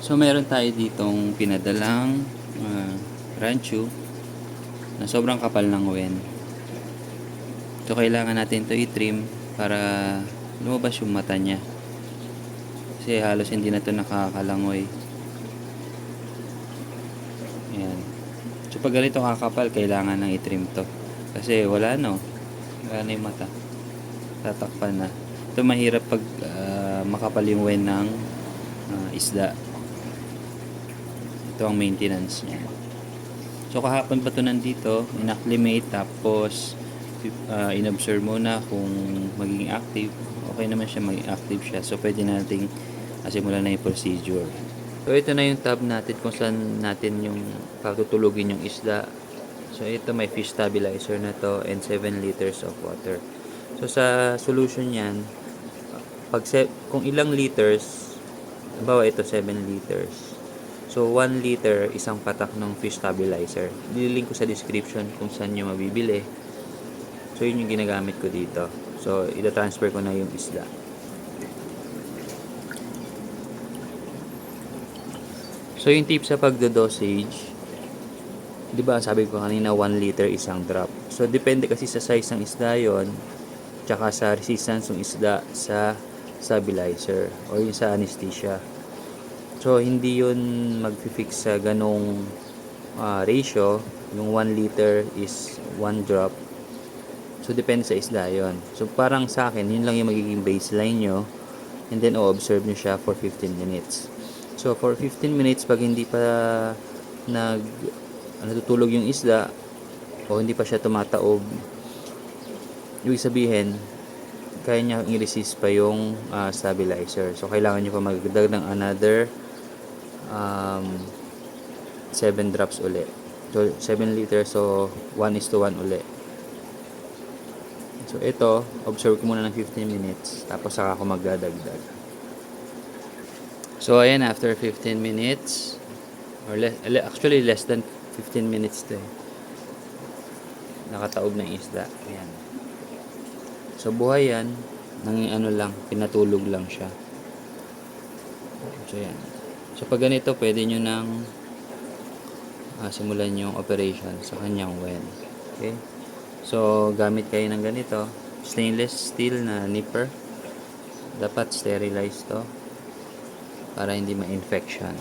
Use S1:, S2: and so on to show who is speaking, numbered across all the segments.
S1: So meron tayo ditong pinadalang rancho na sobrang kapal ng wen. So kailangan natin to i-trim para lumabas yung mata niya. Kasi halos hindi na to nakakalangoy. Ayan. So pag ganito kakapal, kailangan nang i-trim to. Kasi wala no. Wala na yung mata. Tatakpan na. Ito mahirap pag makapal yung wen ng isda. Ito ang maintenance niya. So kahapon pa to nandito, inacclimate, tapos inobserve muna kung magiging active. Okay naman siya, maging active siya. So pwede nating simulan na yung procedure. So ito na yung tab natin kung saan natin yung patutulugin yung isda. So ito may fish stabilizer na to and 7 liters of water. So sa solution yan, kung ilang liters, halimbawa ito 7 liters. So 1 liter isang patak ng fish stabilizer. Nililink ko sa description kung saan nyo mabibili. So yun yung ginagamit ko dito. So ita-transfer ko na yung isda. So yung tip sa pagdo-dosage, 'di ba sabi ko kanina 1 liter isang drop. So depende kasi sa size ng isda yon, tsaka sa resistance ng isda sa stabilizer o yung sa anesthesia. So hindi yun mag-fix sa ganong ratio. Yung 1 liter is 1 drop. So depende sa isda yon. So parang sa akin, yun lang yung magiging baseline nyo. And then o-observe nyo siya for 15 minutes. So for 15 minutes, pag hindi pa natutulog yung isda o hindi pa siya tumataob, ibig sabihin kaya niya i-resist pa yung stabilizer. So kailangan nyo pa magdagdag ng another 7 drops uli. So 7 liters, so 1:1 uli. So ito, observe ko muna ng 15 minutes, tapos saka ako magdadagdag. So ayan, after 15 minutes or actually less than 15 minutes to, nakataob na yung isda. Ayan. So buhay yan, pinatulog lang siya. So yan. So pag ganito, pwede nyo nang simulan yung operation sa kanyang wen. Okay? So gamit kayo ng ganito, stainless steel na nipper. Dapat sterilize to para hindi ma-infection.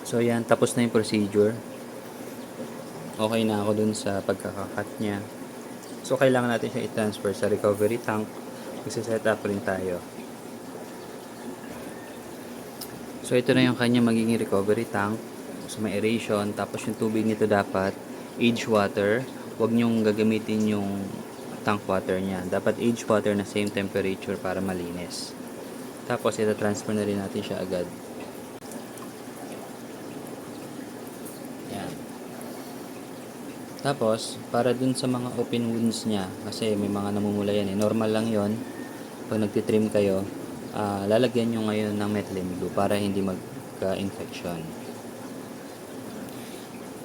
S1: So yan, tapos na yung procedure. Okay na ako dun sa pagkakakat niya. So kailangan natin siya i-transfer sa recovery tank kasi set up rin tayo. So ito na yung kanya magiging recovery tank. So may aeration, tapos yung tubig nito dapat aged water. Huwag nyong gagamitin yung tank water niya. Dapat aged water na same temperature para malinis. Tapos ita-transfer na rin natin siya agad. Yan. Tapos para dun sa mga open wounds niya, kasi may mga namumula yan normal lang yon. Pag nagtitrim kayo, lalagyan nyo ngayon ng methylene blue para hindi magka-infection.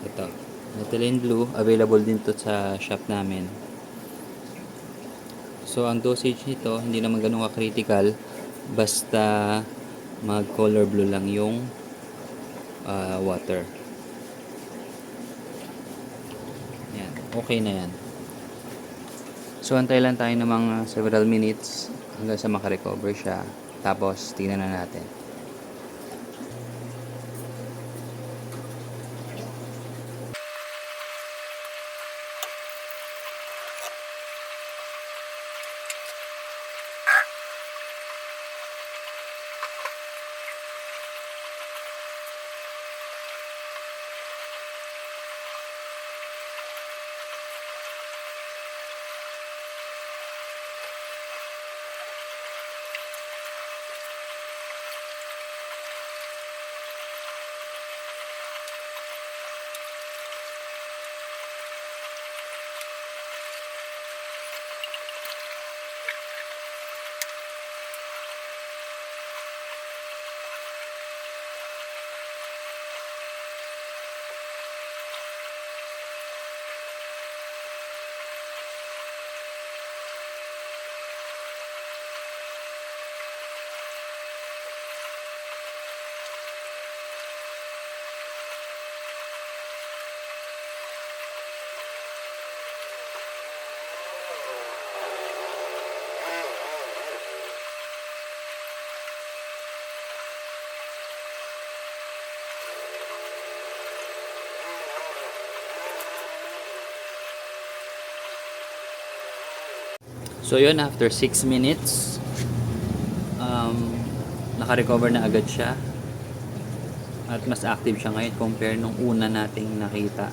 S1: Ito, methylene blue, available din to sa shop namin. So ang dosage nito hindi naman ganun ka-critical, basta mag color blue lang yung water. Yan, okay na yan. So antay lang tayo ng mga several minutes hanggang sa makarecover siya. Tapos tingnan na natin. So yun, after 6 minutes, naka-recover na agad siya. At mas active siya ngayon compare nung una nating nakita.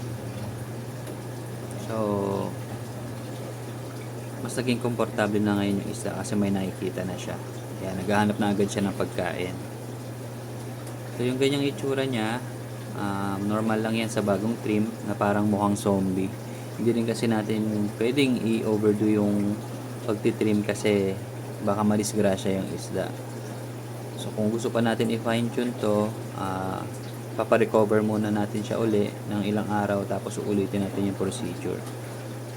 S1: So, mas naging komportable na ngayon yung isda kasi may nakikita na siya. Kaya naghahanap na agad siya ng pagkain. So, yung ganyang itsura niya, normal lang yan sa bagong trim na parang mukhang zombie. Hindi rin kasi natin pwedeng i-overdo yung pagtitrim kasi baka madisgrasya yung isda. So kung gusto pa natin i-fine tune to, paparecover muna natin siya uli ng ilang araw tapos uulitin natin yung procedure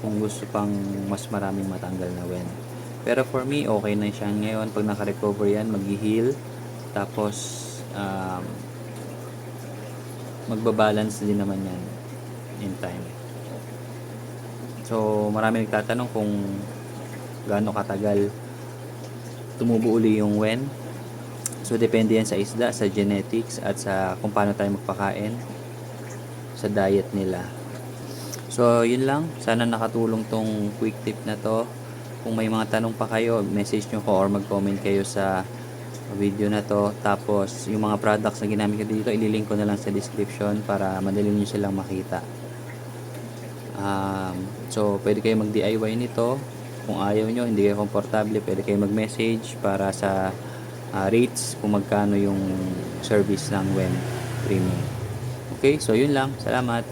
S1: kung gusto pang mas maraming matanggal na wen. Pero for me, okay na siya ngayon. Pag naka-recover yan, mag-heal tapos magbabalance din naman yan in time. So marami nagtatanong kung gaano katagal tumubo uli yung wen. So, depende yan sa isda, sa genetics, at sa kung paano tayo magpakain sa diet nila. So, yun lang. Sana nakatulong tong quick tip na to. Kung may mga tanong pa kayo, message nyo ko or mag-comment kayo sa video na to. Tapos, yung mga products na ginamit ko dito, ililink ko na lang sa description para madali nyo silang makita. So, pwede kayo mag-DIY nito. Kung ayaw nyo, hindi kayo komportable, pwede kayo mag-message para sa rates kung magkano yung service ng wen trimming. Okay, so yun lang. Salamat.